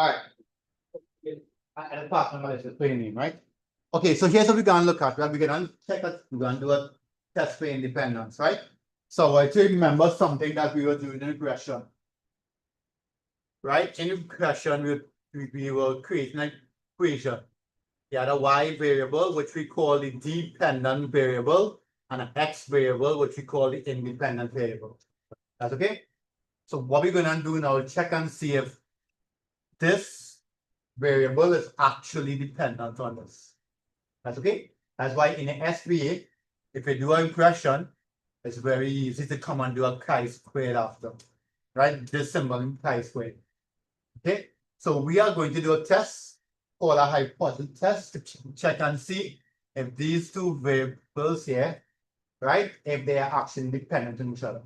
All right. At the top, I'm going to explain it, right? Okay, so here's what we're going to look at. Right? We're going to check it. We're going to do a test for independence, right? So I to remember something that we were doing in regression, right? In regression, we were creating an equation. You had a y variable, which we call the dependent variable, and an x variable, which we call the independent variable. That's okay? So what we're going to do now is check and see if this variable is actually dependent on this. That's okay? That's why in the SVA, if you do an impression, it's very easy to come and do a chi-squared after, right? This symbol in chi-squared. Okay, so we are going to do a test called a hypothesis test to check and see if these two variables here, right, if they are actually dependent on each other.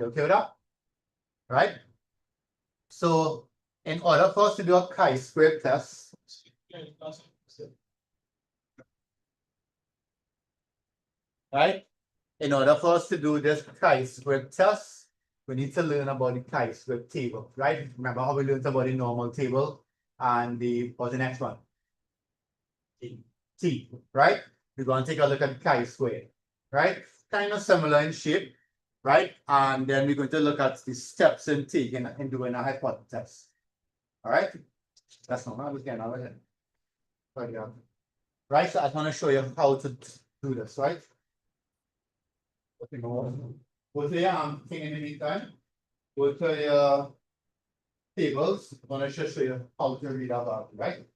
You okay with that? Right? So in order for us to do a chi-squared test, right? In order for us to do this chi-squared test, we need to learn about the chi-squared table, right? Remember how we learned about the normal table and what's the next one? T, right? We're going to take a look at chi-squared, right? Kind of similar in shape, right? And then we're going to look at the steps in taking in doing a hypothesis test. All right? That's not what I was getting out of it. Right, so I want to show you how to do this, right? Go to your thing in the meantime. Go to your tables. I want to just show you how to read about it, right?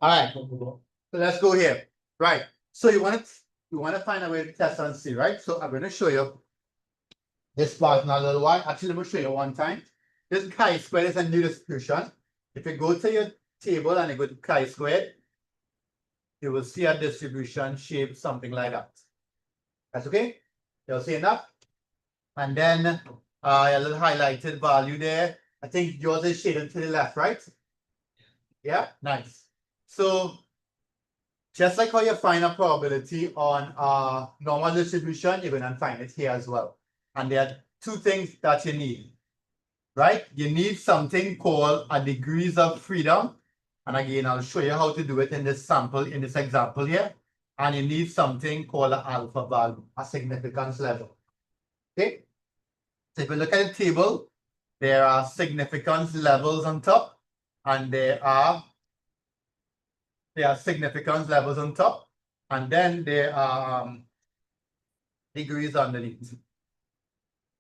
All right, so let's go here. Right. So you want to find a way to test and see, right? So I'm going to show you this part in a little while. Actually, let me show you one time. This chi-squared is a new distribution. If you go to your table and you go to chi-squared, you will see a distribution shape something like that. That's okay? You'll see enough? And then a little highlighted value there. I think yours is shaded to the left, right? Yeah, nice. So just like how you find a probability on a normal distribution, you're going to find it here as well. And there are two things that you need, right? You need something called a degrees of freedom. And again, I'll show you how to do it in this sample, in this example here. And you need something called an alpha value, a significance level. Okay? So if you look at the table, there are significance levels on top, and there are significance levels on top, and then there are degrees underneath.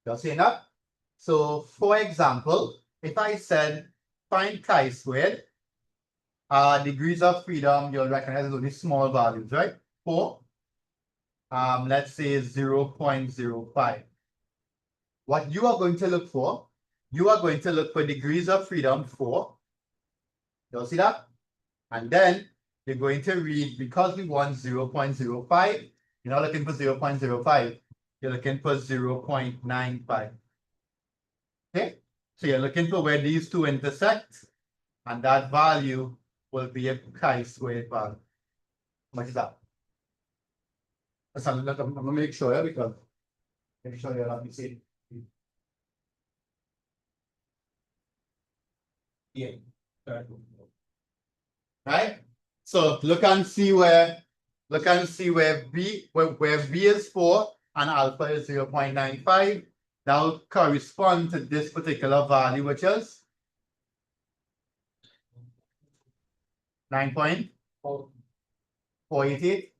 You're seeing that? So for example, if I said find chi-squared, degrees of freedom, you'll recognize it's only small values, right? 4, let's say 0.05. What you are going to look for, you are going to look for degrees of freedom 4. You'll see that? And then you're going to read, because we want 0.05, you're not looking for 0.05, you're looking for 0.95. Okay, so you're looking for where these two intersect, and that value will be a chi-squared value. How much is that? I'm gonna make sure, because make sure you're not missing. Yeah. Right? So look and see where B is 4 and alpha is 0.95. That will correspond to this particular value, which is 9.488.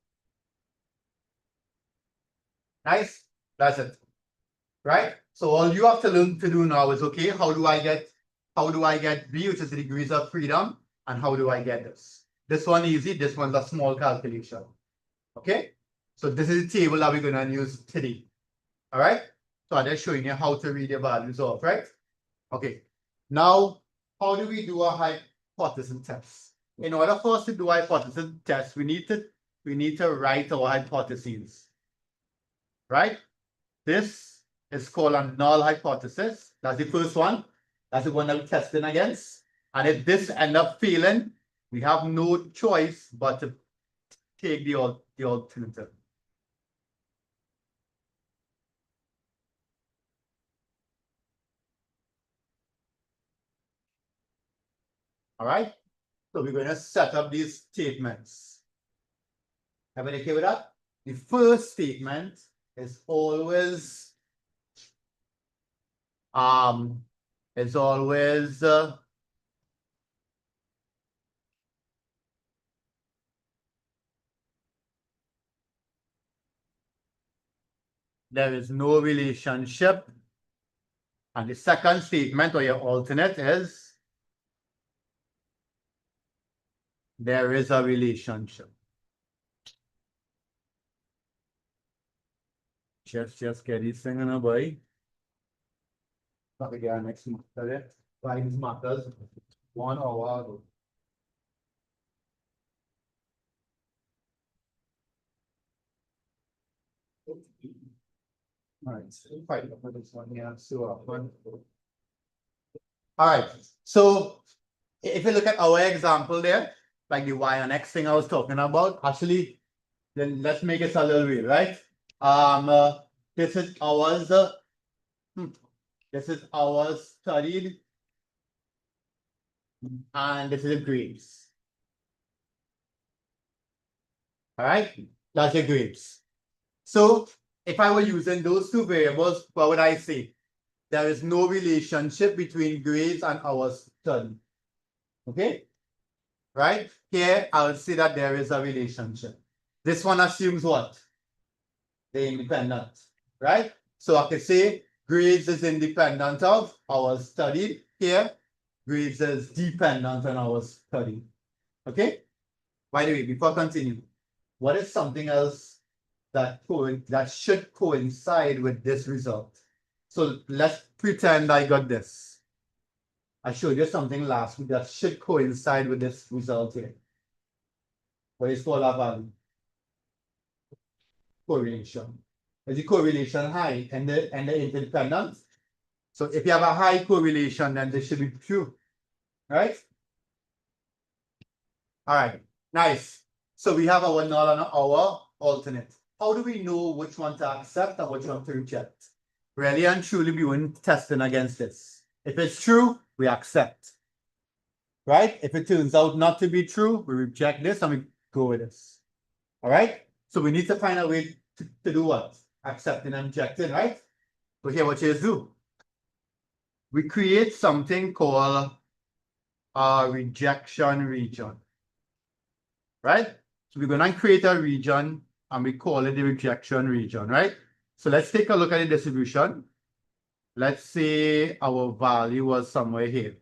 Nice. That's it. Right? So all you have to learn to do now is, okay, how do I get B, which is the degrees of freedom, and how do I get this? This one easy, this one's a small calculation. Okay? So this is the table that we're gonna use today. All right? So I'm just showing you how to read the values off, right? Okay. Now, how do we do a hypothesis test? In order for us to do a hypothesis test, we need to write our hypotheses. Right? This is called a null hypothesis. That's the first one. That's the one that we're testing against. And if this ends up failing, we have no choice but to take the alternative. All right? So we're going to set up these statements. Everybody okay with that? The first statement is always there is no relationship. And the second statement, or your alternate, is there is a relationship. Just get this thing in a way. Not again next month. Why these markers? 1 hour ago. All right, fight for this one here. So, all right, so if you look at our example there, like the Y and X thing I was talking about, actually, then let's make it a little real, right? This is ours. This is ours studied, and this is the grades. All right, that's the grades. So if I were using those two variables, what would I say? There is no relationship between grades and hours study. Okay? Right? Here, I'll say that there is a relationship. This one assumes what? The independent, right? So I can say grades is independent of our study. Here, grades is dependent on our study. Okay? By the way, before I continue, what is something else that should coincide with this result? So let's pretend I got this. I showed you something last week that should coincide with this result here. What is called a value? Correlation. Is the correlation high and the interdependent? So if you have a high correlation, then this should be true, right? All right, nice. So we have our null and our alternate. How do we know which one to accept and which one to reject? Really and truly, we wouldn't testing against this. If it's true, we accept. Right? If it turns out not to be true, we reject this and we go with this. All right? So we need to find a way to do what? Accepting and rejecting, right? So here what you do. We create something called a rejection region. Right? So we're going to create a region and we call it the rejection region, right? So let's take a look at the distribution. Let's say our value was somewhere here.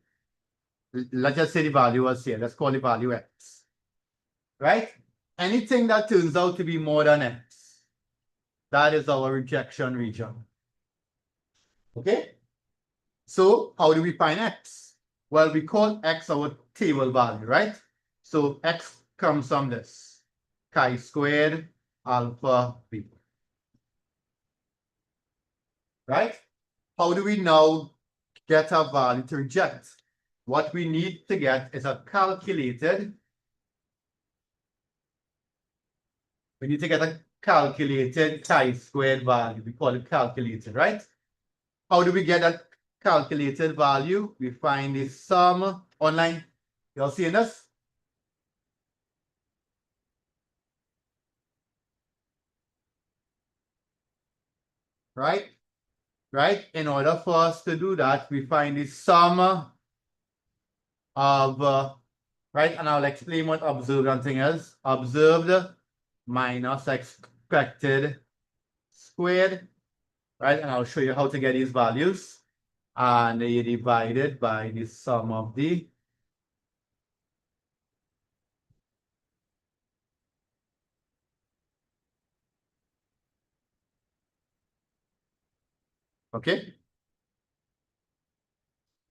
Let's just say the value was here. Let's call the value x. Right? Anything that turns out to be more than x, that is our rejection region. Okay? So how do we find x? Well, we call x our table value, right? So x comes from this. Chi-squared alpha b. Right? How do we now get a value to reject? What we need to get is a calculated. We need to get a calculated chi-squared value. We call it calculated, right? How do we get a calculated value? We find the sum online. You all seeing this? Right? Right? In order for us to do that, we find the sum of, right? And I'll explain what observed and thing is. Observed minus expected squared, right? And I'll show you how to get these values. And you divide it by the sum of the okay.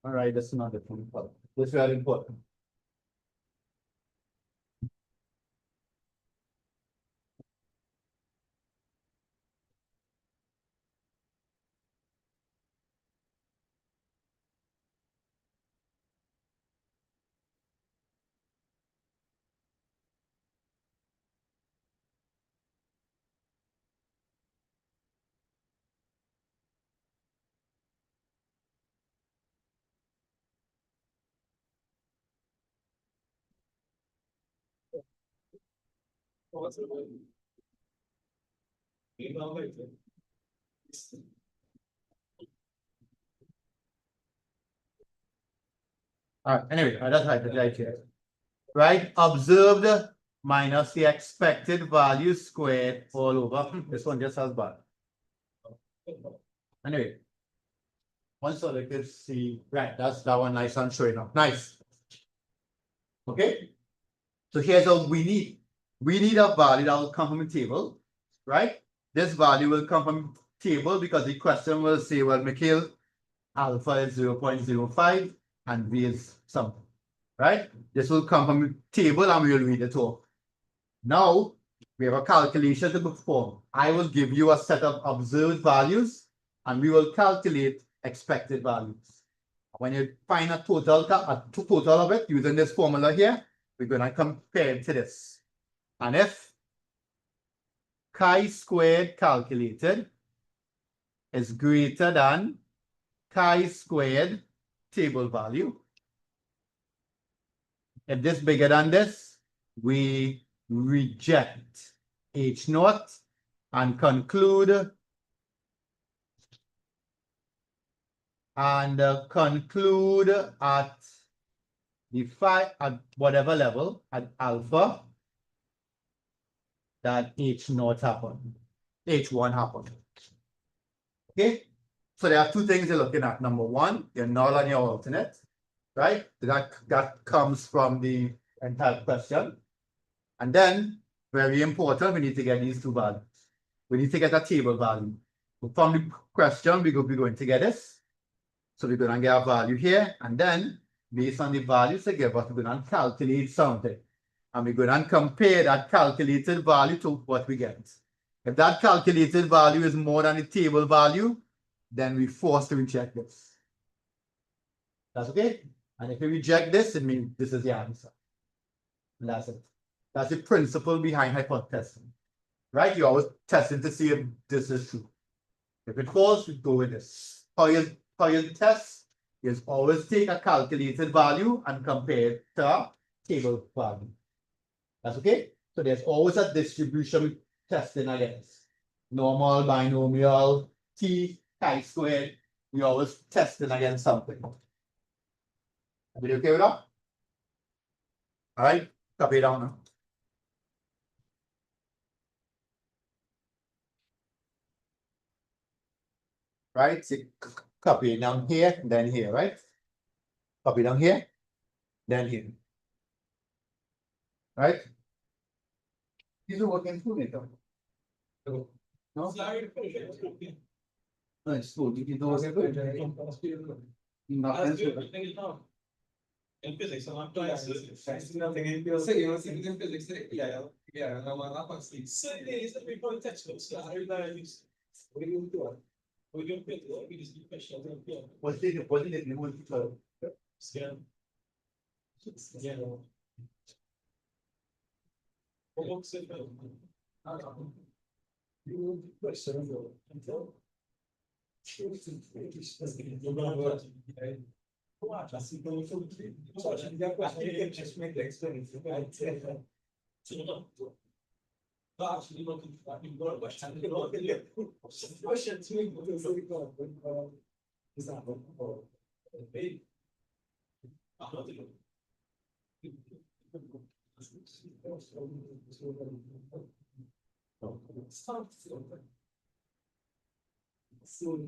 All right, that's another thing. This is very important. All right, anyway, that's right here. Right, observed minus the expected value squared all over. This one just has bar. Anyway, once so they could see, right, that's that one nice and showing up. Nice. Okay, so here's what we need. We need a value that will come from a table, right? This value will come from table because the question will say, well, Mikhail, alpha is 0.05 and V is something, right? This will come from the table and we will read it off. Now, we have a calculation to perform. I will give you a set of observed values and we will calculate expected values. When you find a total of it using this formula here, we're going to compare it to this. And if chi-squared calculated is greater than chi-squared table value, if this bigger than this, we reject H naught and conclude at the phi at whatever level at alpha that H naught happened, H1 happened. Okay, so there are two things you're looking at. Number one, your null and your alternate, right? That comes from the entire question. And then, very important, we need to get these two values. We need to get a table value. From the question, we're going to get this. So we're going to get a value here, and then based on the values they give us, we're going to calculate something. And we're going to compare that calculated value to what we get. If that calculated value is more than the table value, then we're forced to reject this. That's okay? And if we reject this, it means this is the answer. And that's it. That's the principle behind hypothesis testing. Right? You're always testing to see if this is true. If it falls, we go with this. How you test is always take a calculated value and compare it to a table value. That's okay? So there's always a distribution testing against. Normal, binomial, t, chi-squared. We always testing against something. Are you okay with that? All right, copy it down now. Right, so copy it down here, then here, right? Copy down here, then here. Right? These are working through it. No? No, it's good. You do it. Nothing. In physics, I'm nothing in physics. Yeah, so it's before textbooks. What do you do? We don't fit we just do questions. What's the name of the Scan. Yeah. What looks it? You question. Watch, I see going through the so I can just make the experience. Actually, looking at you go question. Question to me because we go. Is that baby? Stop. Soon.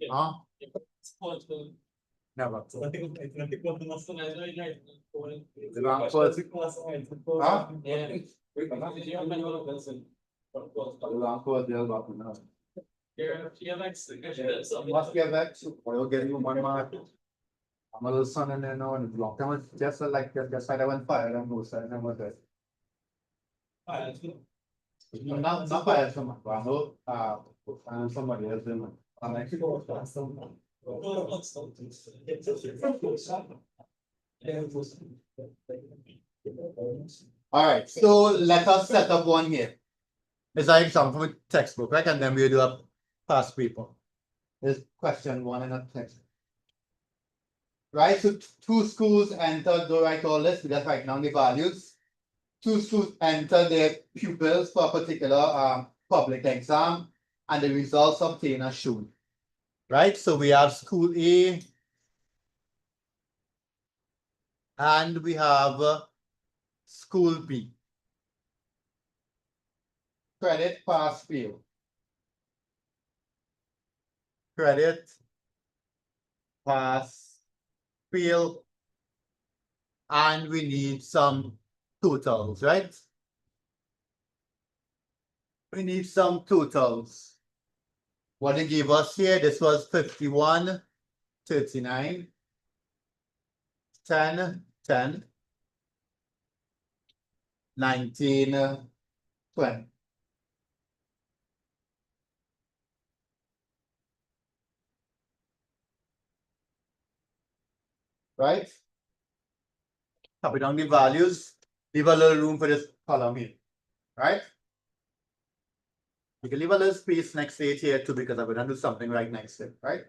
Huh? Never. Must get back to oil getting one mark. I'm a little son and then on the long time, just like just like I went fire and most I never did. Not fire someone, but I know somebody else in I'm actually all right, so let us set up one here. It's an example from a textbook, right? And then we do a past paper. There's question one in a textbook. Right, so two schools entered, do write all this, we just write down the values. Two schools enter their pupils for a particular public exam, and the results obtained are shown. Right, so we have school A, and we have school B. Credit, pass, fail. credit, pass, fail, and we need some totals, right? We need some totals. What they gave us here, this was 51, 39, 10, 10, 19, 20. Right? Copy down the values, leave a little room for this column here, right? You can leave a little space next to it here too, because I'm going to do something right next to it, right?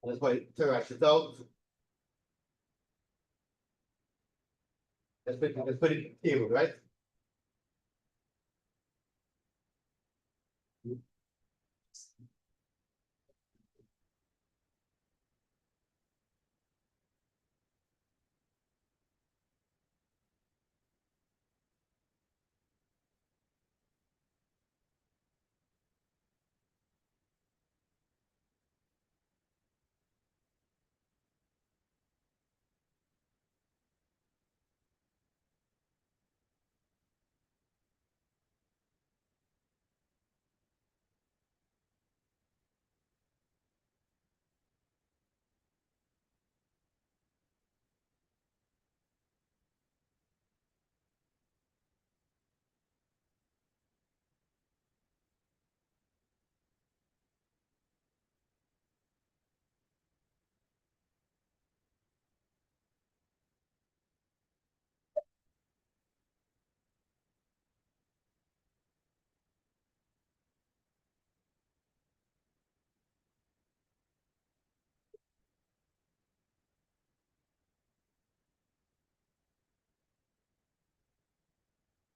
Let's write it out. Let's put it in the table, right?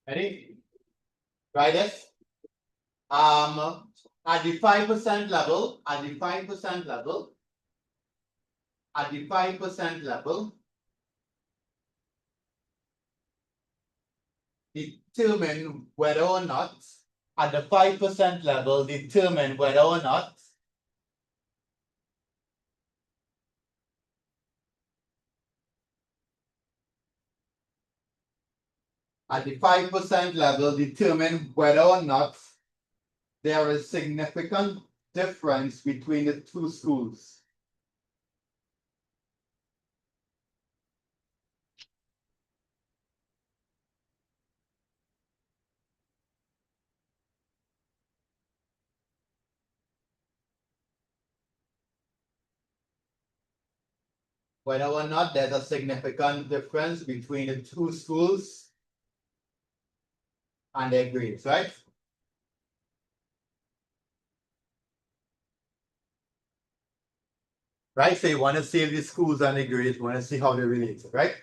Ready? Try this. At the 5% level, at the 5% level, at the 5% level, determine whether or not, at the 5% level, determine whether or not at the 5% level, determine whether or not there is significant difference between the two schools. Whether or not there's a significant difference between the two schools and their grades, right? Right, so you want to see the schools and the grades, you want to see how they relate, right?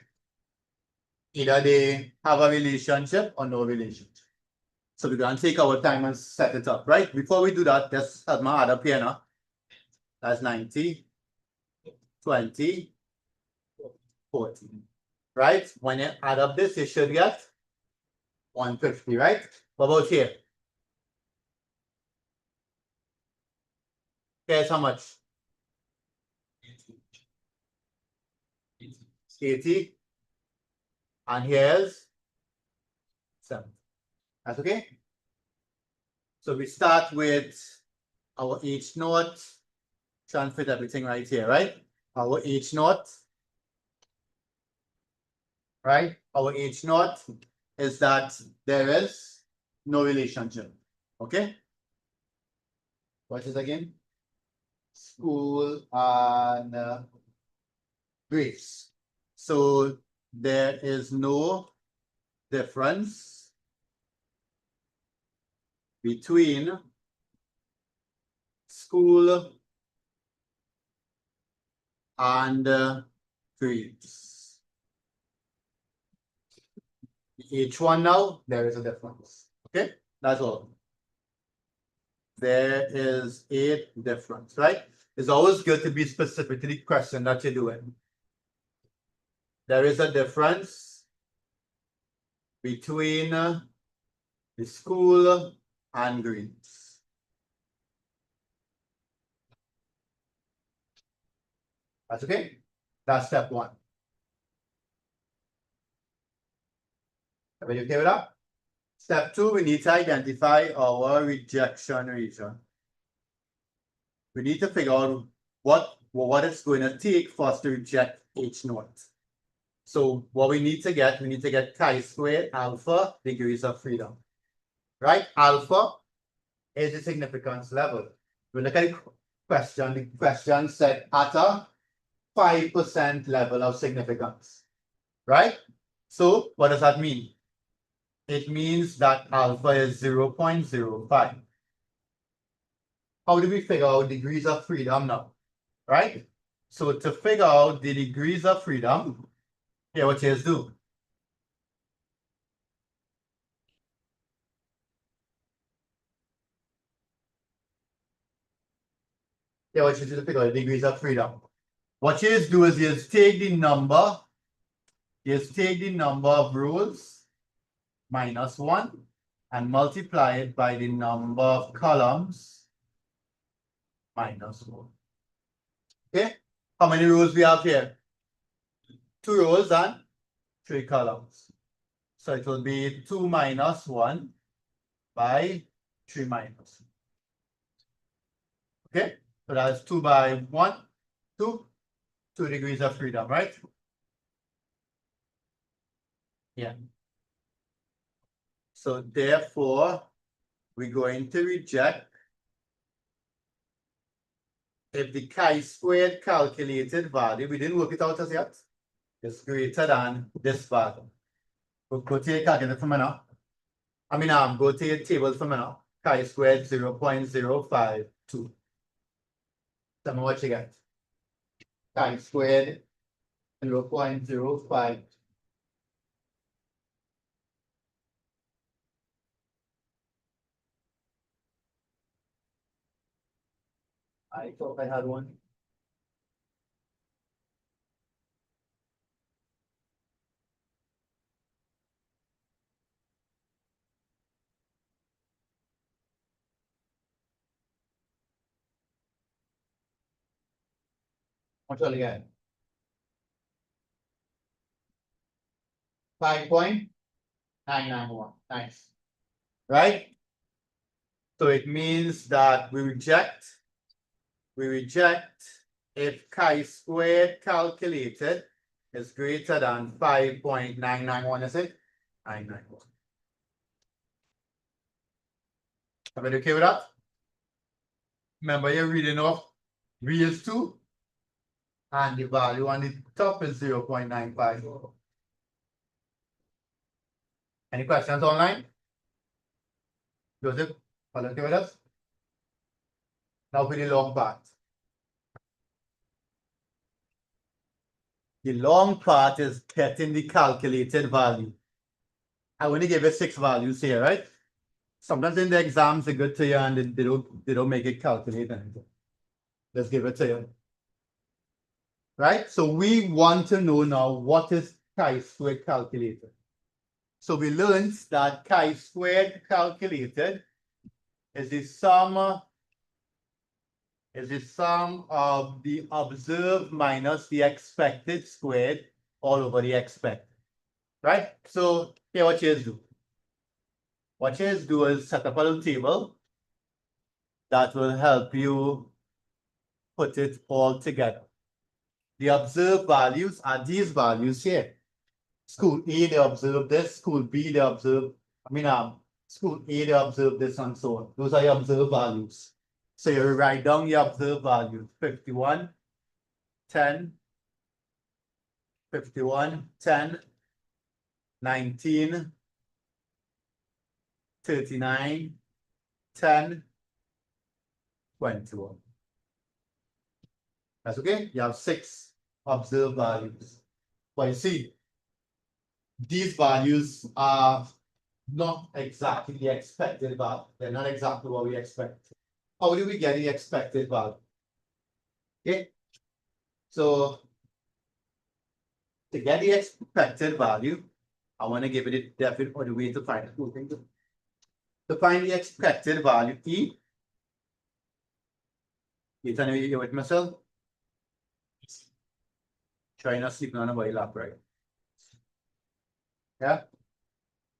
Either they have a relationship or no relationship. So we're going to take our time and set it up, right? Before we do that, let's add my other piano. That's 90, 20, 40. Right? When you add up this, you should get 150, right? What about here? Here's how much? 80. And here's 7. That's okay? So we start with our H naught. Try and fit everything right here, right? Our H naught. Right? Our H naught is that there is no relationship. Okay? What is again? School and grades. So there is no difference between school and grades. H1 now, there is a difference. Okay, that's all. There is a difference, right? It's always good to be specific to the question that you're doing. There is a difference between the school and grades. That's okay? That's step one. Are you okay with that? Step two, we need to identify our rejection region. We need to figure out what it's going to take for us to reject H naught. So what we need to get chi-squared alpha degrees of freedom. Right? Alpha is the significance level. We look at the question said at a 5% level of significance. Right? So what does that mean? It means that alpha is 0.05. How do we figure out degrees of freedom now? Right? So to figure out the degrees of freedom, here what you do. Here what you do to figure out the degrees of freedom. What you do is you take the number of rows minus 1 and multiply it by the number of columns minus 1. Okay? How many rows we have here? 2 rows and 3 columns. So it will be 2 minus 1 by 3 minus. Okay? So that's 2 by 1, 2 degrees of freedom, right? Yeah. So therefore, we're going to reject if the chi-squared calculated value, we didn't work it out as yet, is greater than this value. Go to your calculator for me now. Go to your table for me now. Chi-squared 0.052. Tell me what you get. Chi-squared 0.05. I thought I had one. What shall I get? 5.991. Nice. Right? So it means that we reject if chi-squared calculated is greater than 5.991, is it? 991. Are you okay with that? Remember, you're reading off V is 2 and the value on the top is 0.95. Any questions online? Joseph, are you okay with us? Now for the long part. The long part is getting the calculated value. I only gave you 6 values here, right? Sometimes in the exams they good to you and they don't make it calculate anything. Let's give it to you. Right? So we want to know now what is chi-squared calculated. So we learned that chi-squared calculated is the sum of the observed minus the expected squared all over the expected. Right? So here what you do. What you do is set up a little table that will help you put it all together. The observed values are these values here. School A, they observe this. School B, they observe, school A, they observe this and so on. Those are your observed values. So you write down your observed values. 51, 10, 51, 10, 19, 39, 10, 21. That's okay? You have 6 observed values. But you see, these values are not exactly the expected value. They're not exactly what we expect. How do we get the expected value? Okay. So to get the expected value, I want to give it a definite or the way to find it. To find the expected value, E. You tell me you're with myself? Trying not sleeping on a my lap, right? Yeah.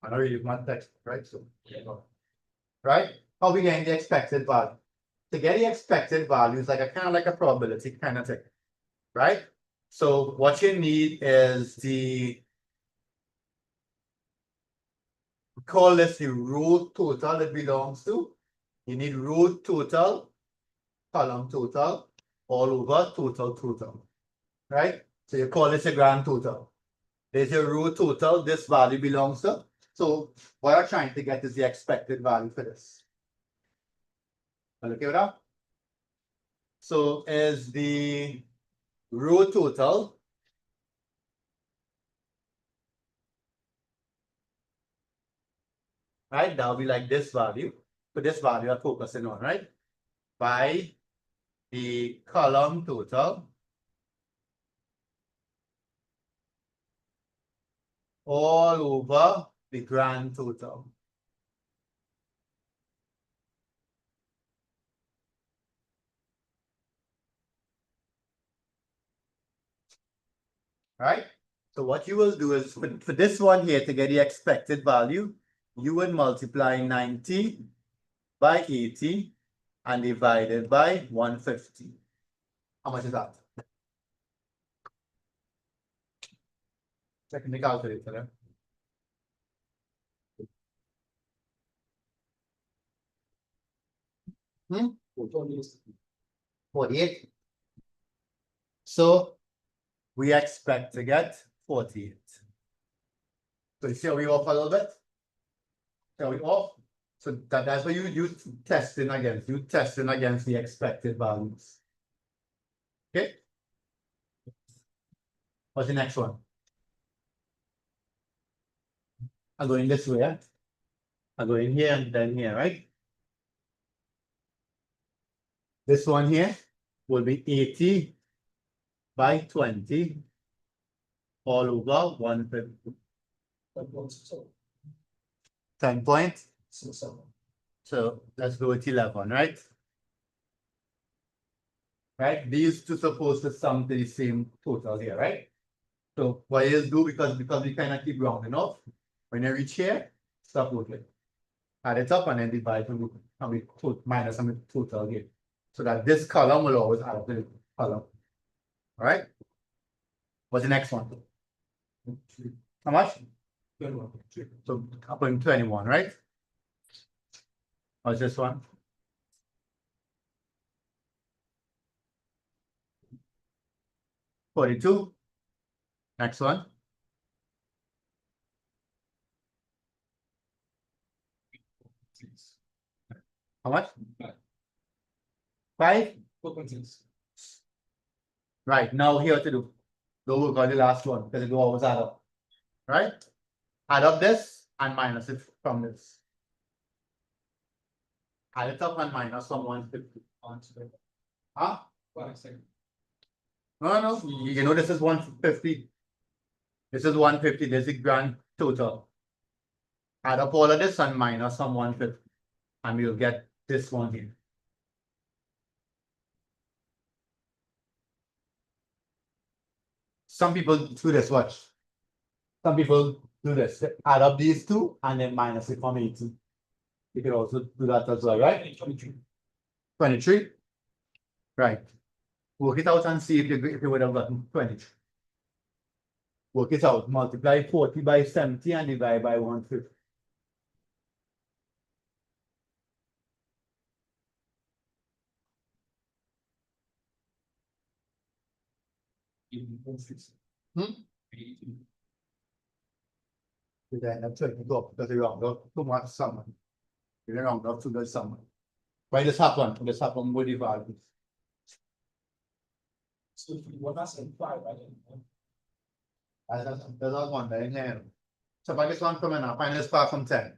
I know you want text, right? So, right? How we getting the expected value? To get the expected value is like a kind of like a probability kind of thing, right? So what you need is call this the row total it belongs to. You need row total, column total, all over total, right? So you call this a grand total. There's your row total, this value belongs to. So what I'm trying to get is the expected value for this. Okay with that? So is the row total right? That'll be like this value. So this value I'm focusing on, right? By the column total all over the grand total. Right? So what you will do is for this one here to get the expected value, you would multiply 90 by 80 and divide it by 150. How much is that? Check in the calculator. Hmm? 48. So we expect to get 48. So you see how we off a little bit? See how we off? So that's what you testing against. You testing against the expected values. Okay. What's the next one? I'm going this way. Yeah? I'm going here and then here, right? This one here will be 80 by 20 all over 150. 10 point. So let's go with 11, right? Right? These two supposed to sum to the same total here, right? So what you do because we kind of keep rounding off, when you reach here, stop looking. Add it up and then divide and we minus some total here. So that this column will always add up to the column. All right. What's the next one? How much? 21. So up in 21, right? What's this one? $42. Next one. How much? 5. Right, now here to do. Don't work on the last one because it will always add up. Right? Add up this and minus it from this. Add it up and minus from 150. Huh? No, you know this is 150. This is 150. This is the grand total. Add up all of this and minus some 150. And we'll get this one here. Some people do this, watch. Some people do this. Add up these two and then minus it from 80. You can also do that as well, right? 23. Right. Work it out and see if you would have gotten 23. Work it out. Multiply 40 by 70 and divide by 150. Hmm? Then I'm taking it up because they round up too much summer. They round up to the summer. Why this happen? This happen with the values. So if you want to say 5, right? That's one there in here. So if I get one from now, find this far from 10.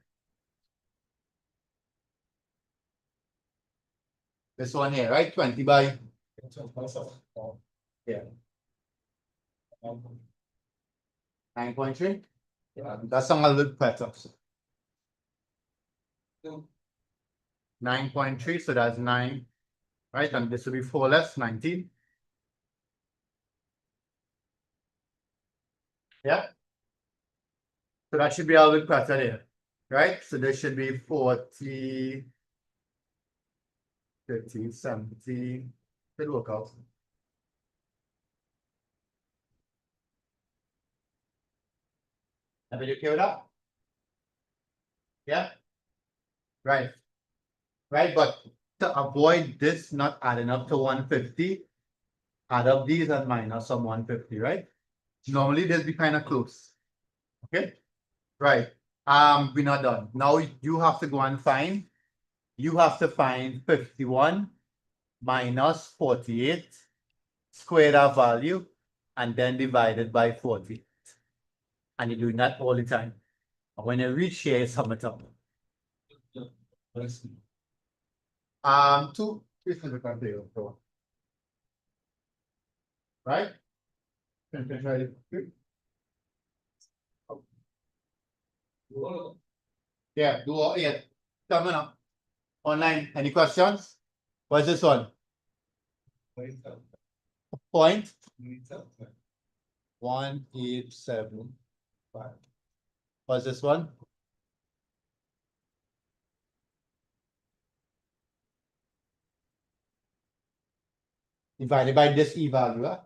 This one here, right? 20 by yeah. 9.3. Yeah, that's some a little better. 9.3, so that's 9, right? And this will be 4 less 19. Yeah. So that should be a little bit better there, right? So there should be 40, 50, 70. Should work out. Have you okay with that? Yeah. Right. Right. But to avoid this not adding up to 150, add up these and minus some 150, right? Normally they'll be kind of close. Okay. Right. We're not done. Now you have to go and find. You have to find 51 minus 48, square that value, and then divide it by 40. And you're doing that all the time. And when you reach here, sum it up. Two, right? Yeah, do all eight. Coming up. Online. Any questions? What's this one? Point 1875. What's this one? Divided by this e value. Huh?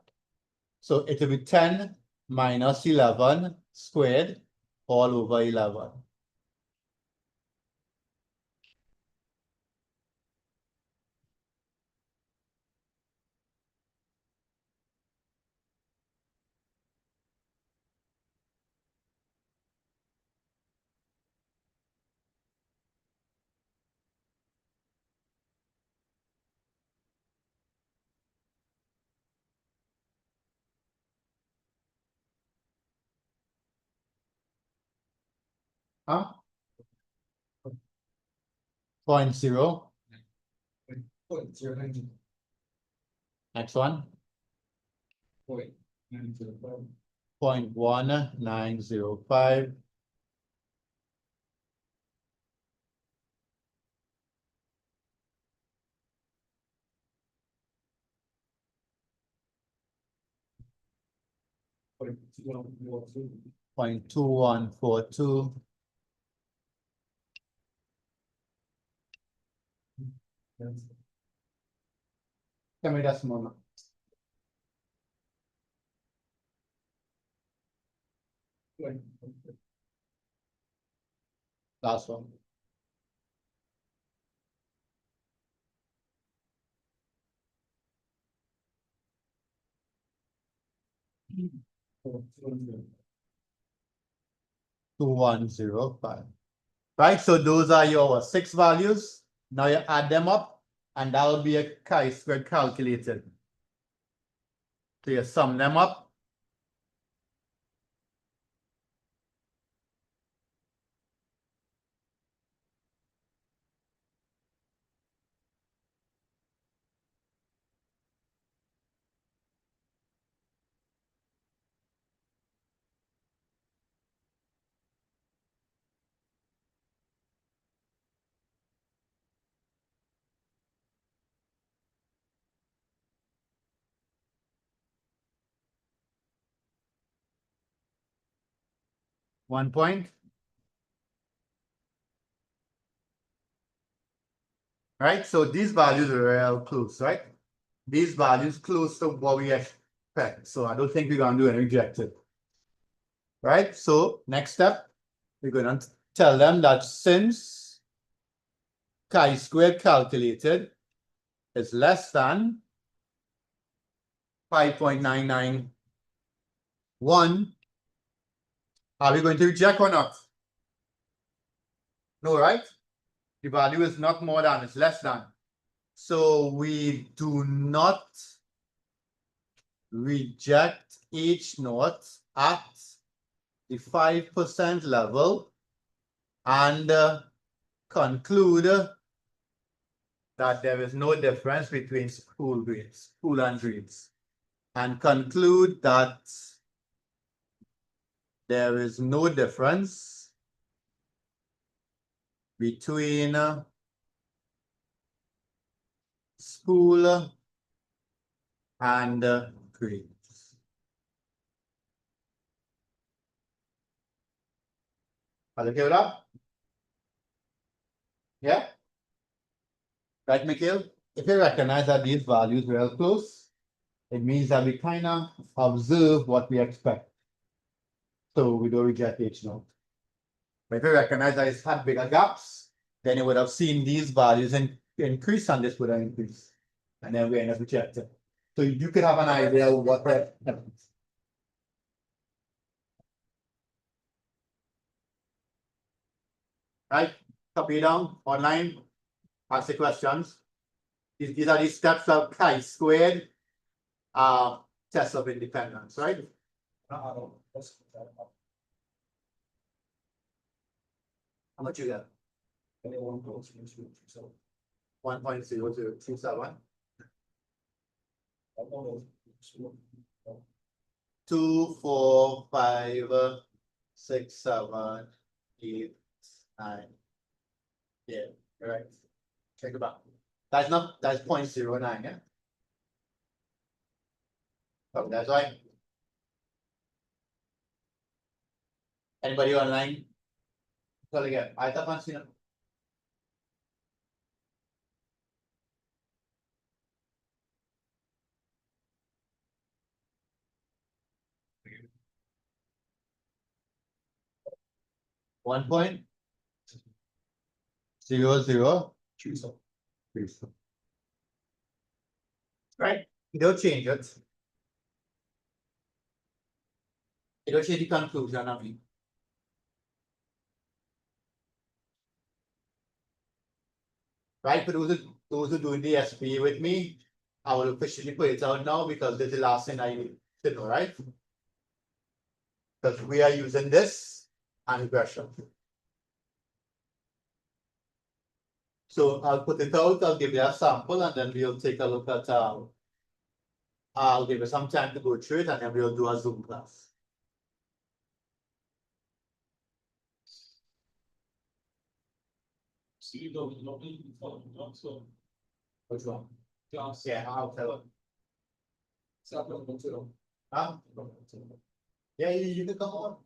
So it will be 10 minus 11 squared all over 11. Huh? 0.0. Next one. 0.1905. Point 2142. Tell me that's more. Last one. Two 2105. Right, so those are your 6 values. Now you add them up, and that will be a chi-square calculated. So you sum them up. One point. Right, so these values are real close, right? These values close to what we expect. So I don't think we're going to do any rejected. Right, so next step, we're going to tell them that since chi-squared calculated is less than 5.991, are we going to reject or not? No, right? The value is not more than, it's less than. So we do not reject H naught at the 5% level and conclude that there is no difference between school and grades, and conclude that there is no difference between school and grades. Are you okay with that? Yeah? Right, Mikhail? If you recognize that these values real close, it means that we kind of observe what we expect. So we don't reject H note. But if you recognize that it's had bigger gaps, then you would have seen these values increase and this would have increased. And then we end up rejecting. So you could have an idea of what happens. Right? Copy it down online, ask the questions. These are the steps of chi-squared test of independence, right? How much you get? 1.0027. 2, 4, 5, 6, 7, 8, 9. Yeah, right. Check it out. That's 0.09, yeah? Oh, that's right. Anybody online? So again, I thought once you 1.00. Right? You don't change it. You don't change the conclusion of it. Right? For those who doing the SP with me, I will officially put it out now because this is the last thing I need to know, right? Because we are using this and regression. So I'll put it out, I'll give you a sample, and then we'll take a look at I'll give you some time to go through it, and then we'll do a Zoom class. So you don't know, so. Which one? Class. Yeah, I'll tell. Huh? Yeah, you can come on.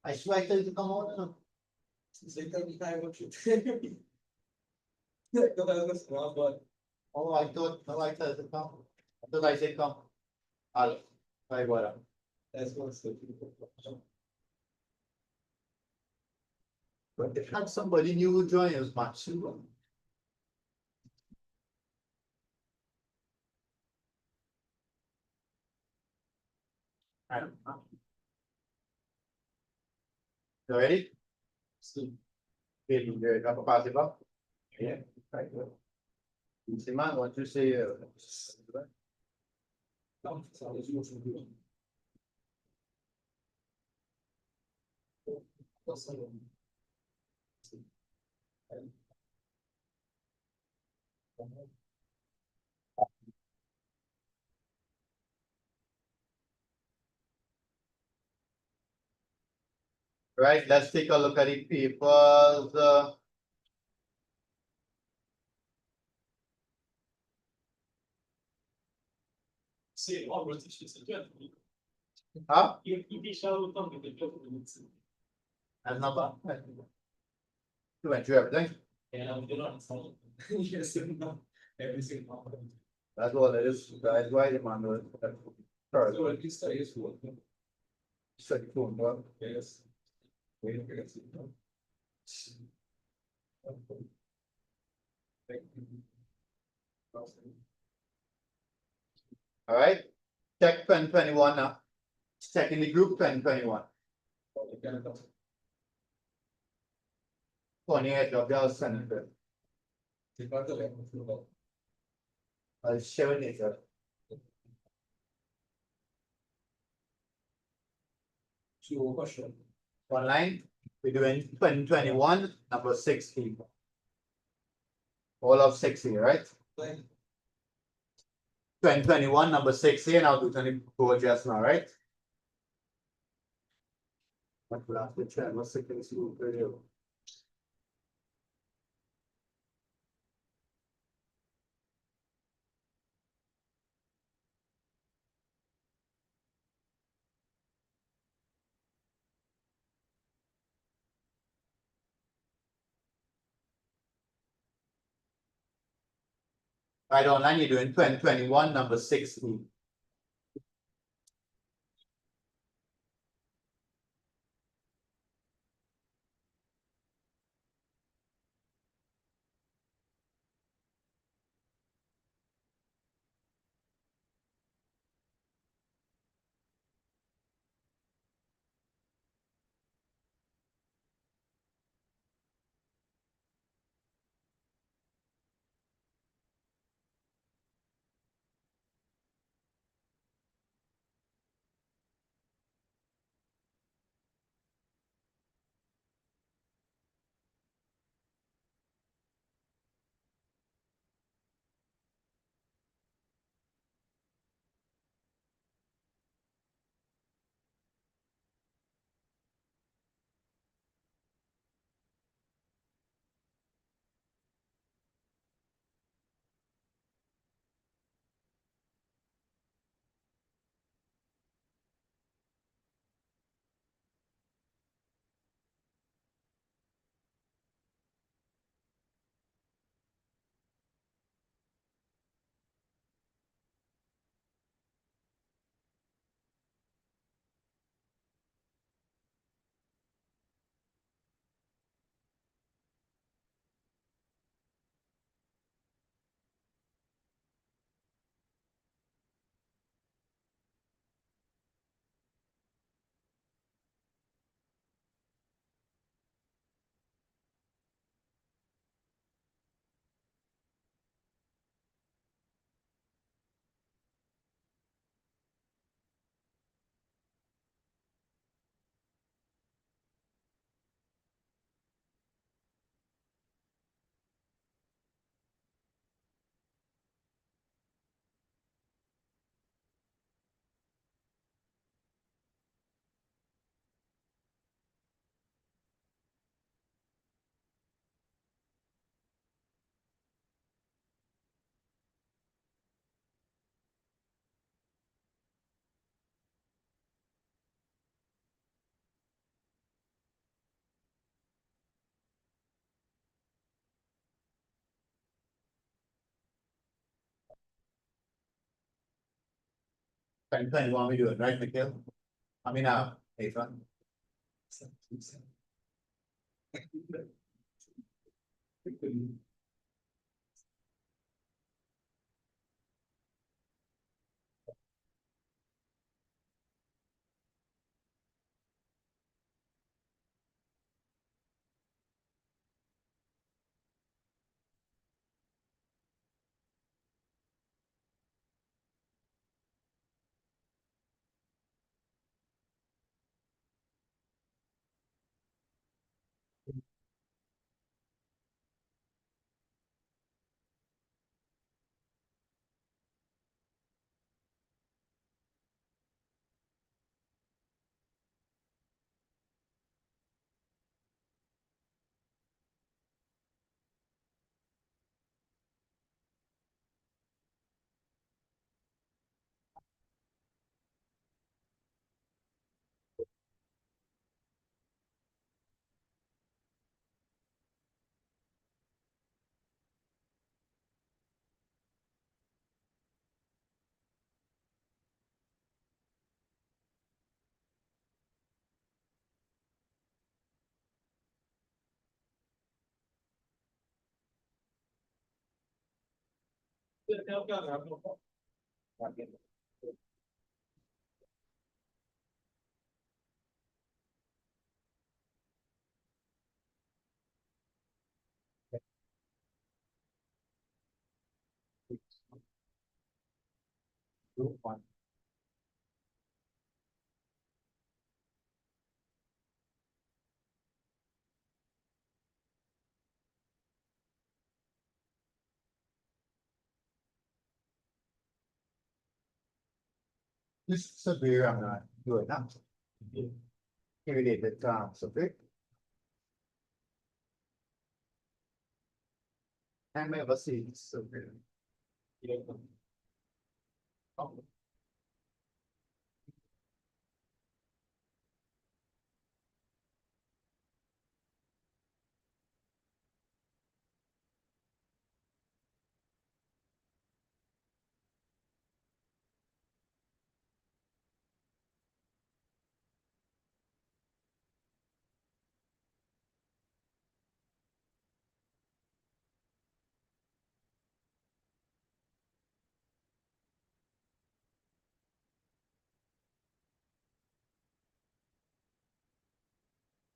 I swear I tell you to come on. Oh, I thought, no, I told you to come. I thought I said come. I'll, I got it. That's what's the. But if had somebody new join us, much sooner. I don't know. You ready? Okay, you have a possible? Yeah. Right. Simon, what you say? Right, let's take a look at the people's See, all British is a good. huh? You shall come with the job. That's not bad. You went through everything. And I'm gonna install. Yes, every single one. That's all it is. That's why the man was. So at least I is working. Second phone, well. Yes. Wait, okay. All right. Check 2021 now. Check in the group 2021. 28 of y'all senator. I'll show it later. Question. Online, we're doing 2021, number 60. All of 60, right? 2021, number 60, and I'll do 24 just now, right? What will have to check? What's the case you video? Right online, you're doing 2021, number 16. Twenty 21, we doing, right, Nikhil? I mean, Nathan. This severe, I'm not doing that. Here it is, severe. I never seen severe.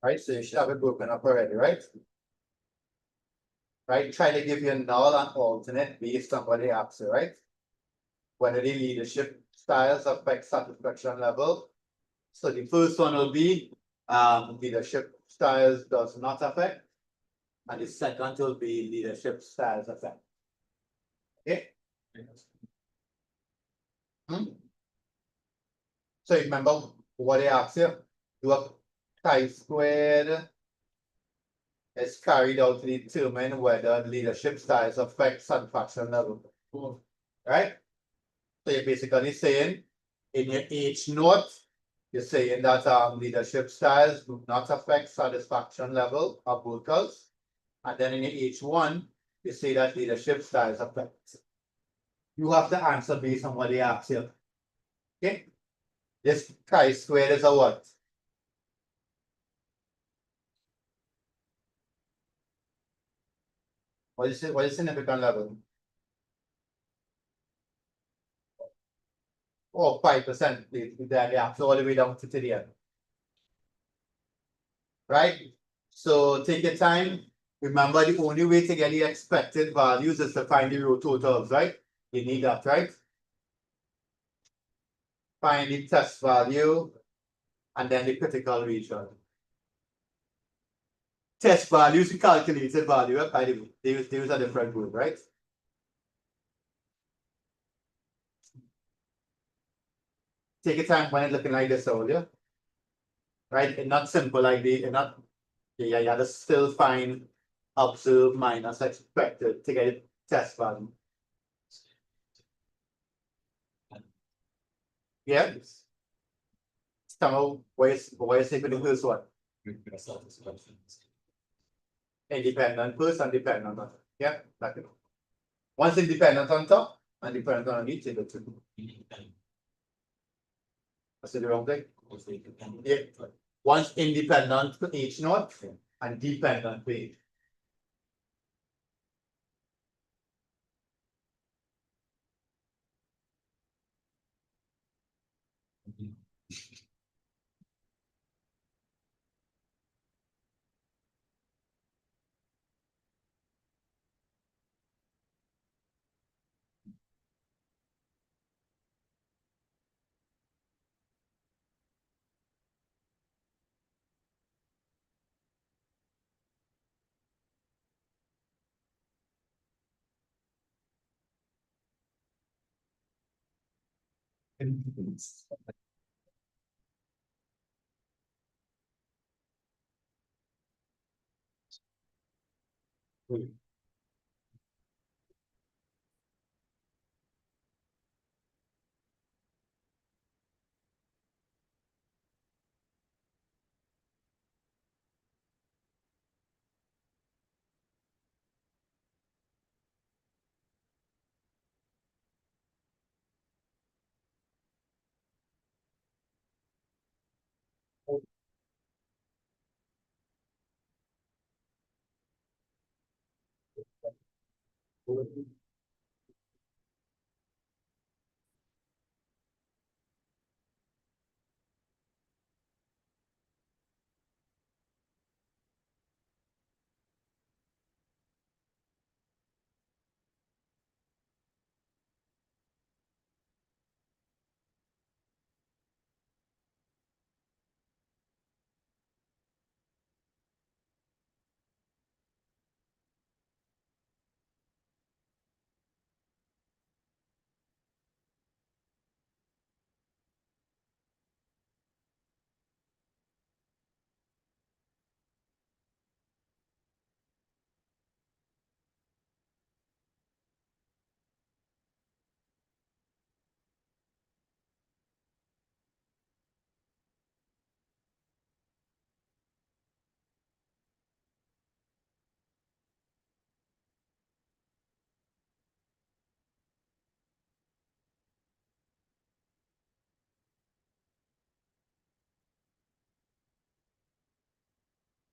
Right, so you should have it broken up already, right? Right, try to give you a null and alternate based on what they ask you, right? Whether the leadership styles affect satisfaction level. So the first one will be leadership styles does not affect. And the second will be leadership styles affect. Okay. So remember what they asked you? Do a chi-squared is carried out to determine whether leadership styles affect satisfaction level. Right? So you're basically saying in your H note, you're saying that leadership styles do not affect satisfaction level of workers. And then in your H1, you say that leadership styles affect. You have to answer based on what they ask you. Okay? This chi-squared is a what? What is it? What is significant level? Oh, 5%. Yeah, so all the way down to the end. Right? So take your time. Remember, the only way to get the expected values is to find the row totals, right? You need that, right? Find the test value and then the critical region. Test values and calculated value, by the way, they use a different group, right? Take your time when it's looking like this earlier. Right? It's not simple like it's not, yeah, you have to still find observed minus expected to get test value. Yeah. Somehow, where's it for the first one? Independent first and dependent on. Yeah, like it. Once independent on top and dependent on each other two. I said the wrong thing. Yeah. Once independent for each node and dependent for each.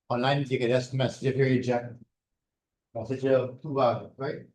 Online, you can just message if you reject. Message you two hours, right?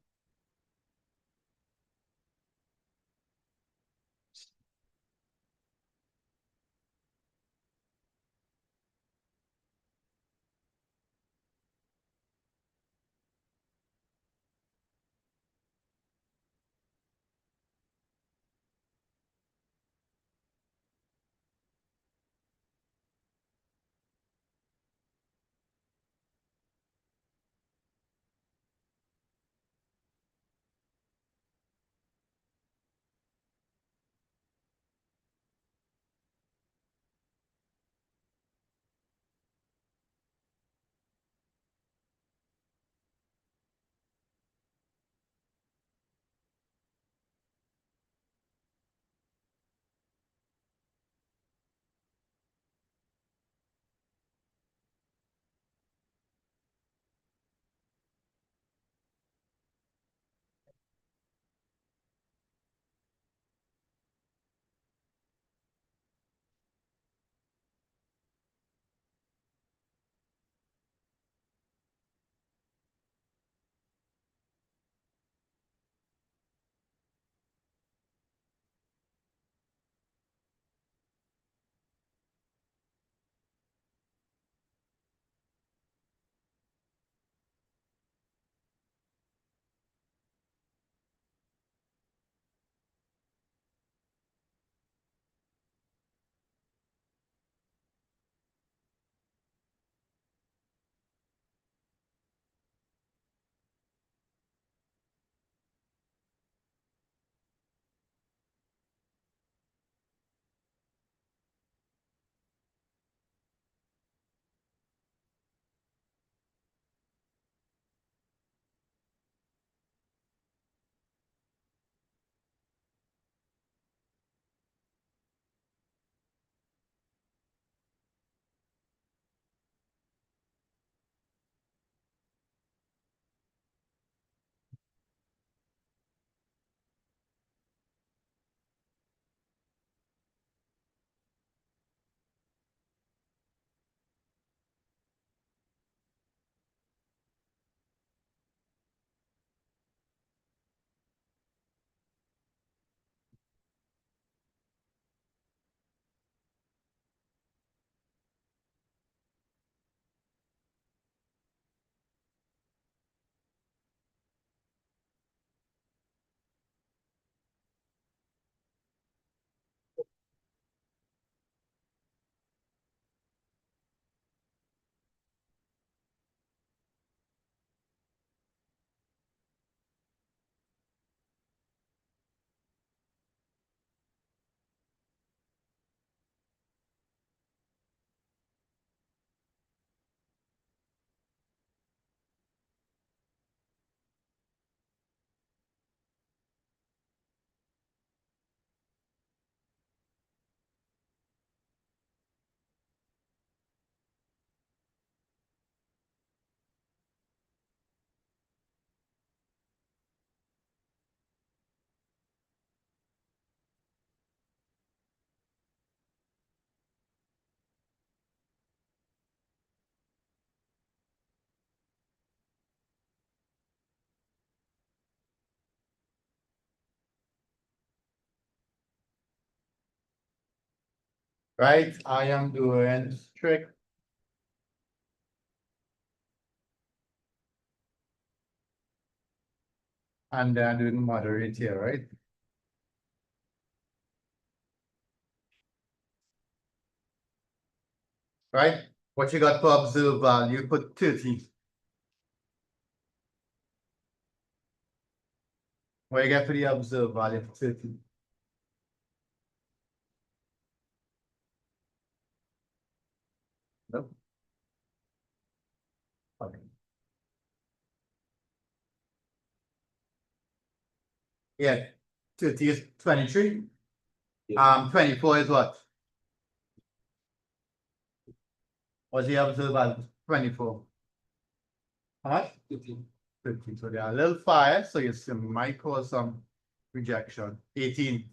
Right, I am doing strict. And then doing moderate here, right? Right, what you got for observed value, put 30. What you get for the observed value for 30? Nope. Okay. Yeah, 30 is 23. 24 is what? What's the observed value? 24. How much? 50. So they are a little fire, so you might cause some rejection. 18.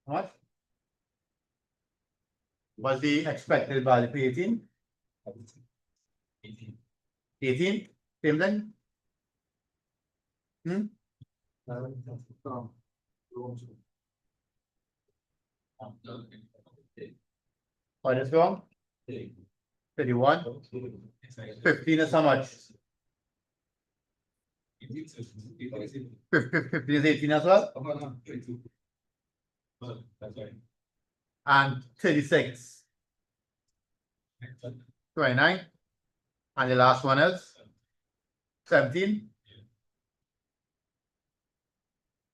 How much? What's the expected value for 18? 18? Same thing? What is wrong? 31? 15 is how much? 15 is 18 as well? And 36? 29? And the last one is? 17?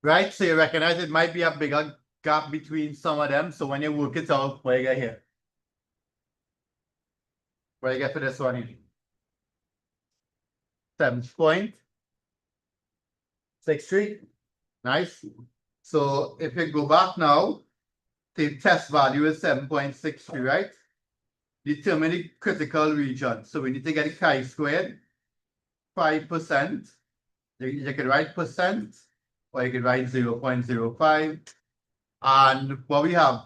Right, so you recognize it might be a bigger gap between some of them, so when you work it out, what you get here? What you get for this one here? 7.63. Nice. So if you go back now, the test value is 7.63, right? Determine the critical region. So we need to get a chi-squared, 5%. You can write percent, or you can write 0.05. And what we have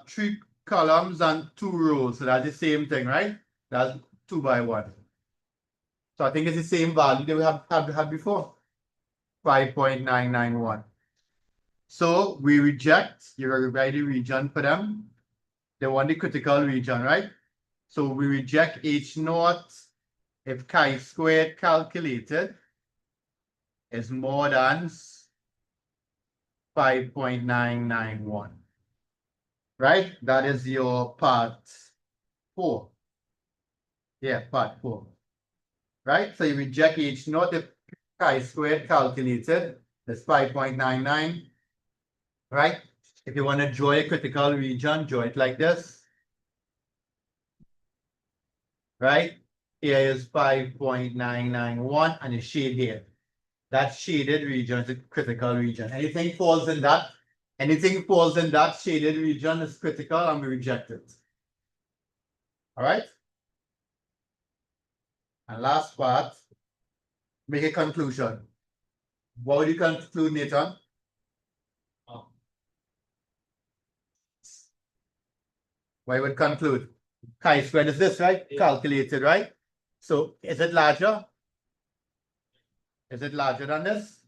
3 columns and 2 rows. So that's the same thing, right? That's 2 by 1. So I think it's the same value that we had before. 5.991. So we reject, you write the region for them. They want the critical region, right? So we reject H naught if chi-squared calculated is more than 5.991. Right? That is your part 4. Yeah, part 4. Right? So you reject H naught if chi-squared calculated is 5.99. Right? If you want to draw a critical region, draw it like this. Right? Here is 5.991 and a shade here. That shaded region is a critical region. Anything falls in that shaded region is critical and we reject it. All right? And last part, make a conclusion. What would you conclude, Nathan? What you would conclude? Chi-squared is this, right? Yeah. Calculated, right? So is it larger? Is it larger than this?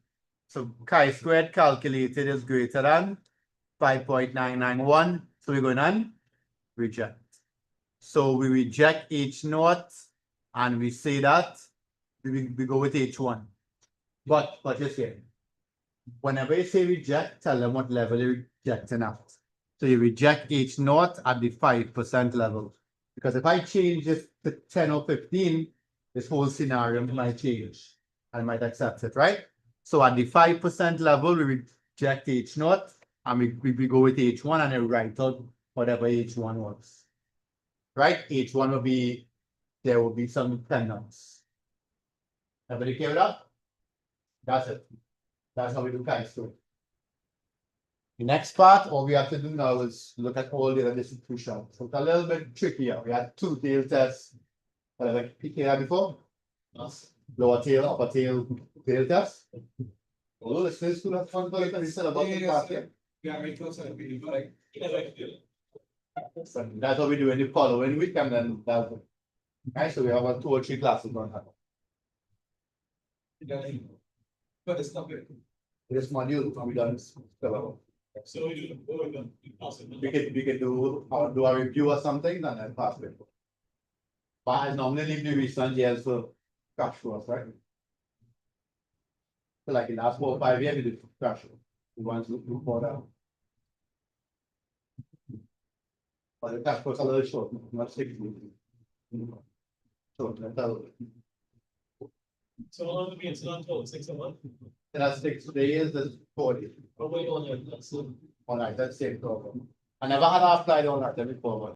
So chi-squared calculated is greater than 5.991. So we're going on reject. So we reject H naught and we say that we go with H1. But just here, whenever you say reject, tell them what level you're rejecting at. So you reject H naught at the 5% level. Because if I change this to 10 or 15, this whole scenario might change. I might accept it, right? So at the 5% level, we reject H naught and we go with H1 and then write out whatever H1 was. Right? H1 will be, there will be some dependence. Everybody clear it up? That's it. That's how we do chi-squared. The next part, all we have to do now is look at all the other distributions. So it's a little bit trickier. We had 2 tail tests. Like PKI before. Lower tail, upper tail tests. Oh, let's do that fun. That's what we do in the following week, and then that's it. Right, so we have 2 or 3 classes on that. But it's not good. This module, we done, so So we do, what we done, we pass it. we could do a review or something, and then pass it. But I normally leave the recent years for cash flows, right? So like in the last 4 or 5 years, we did cash flow. We want to look for that. But the cash flow's a little short, not 6 weeks. So So how long would be in total, 6 a month? that's 6 days, that's 40. Oh, wait, on there, that's. All right, that's it. I never had a flight on that before, but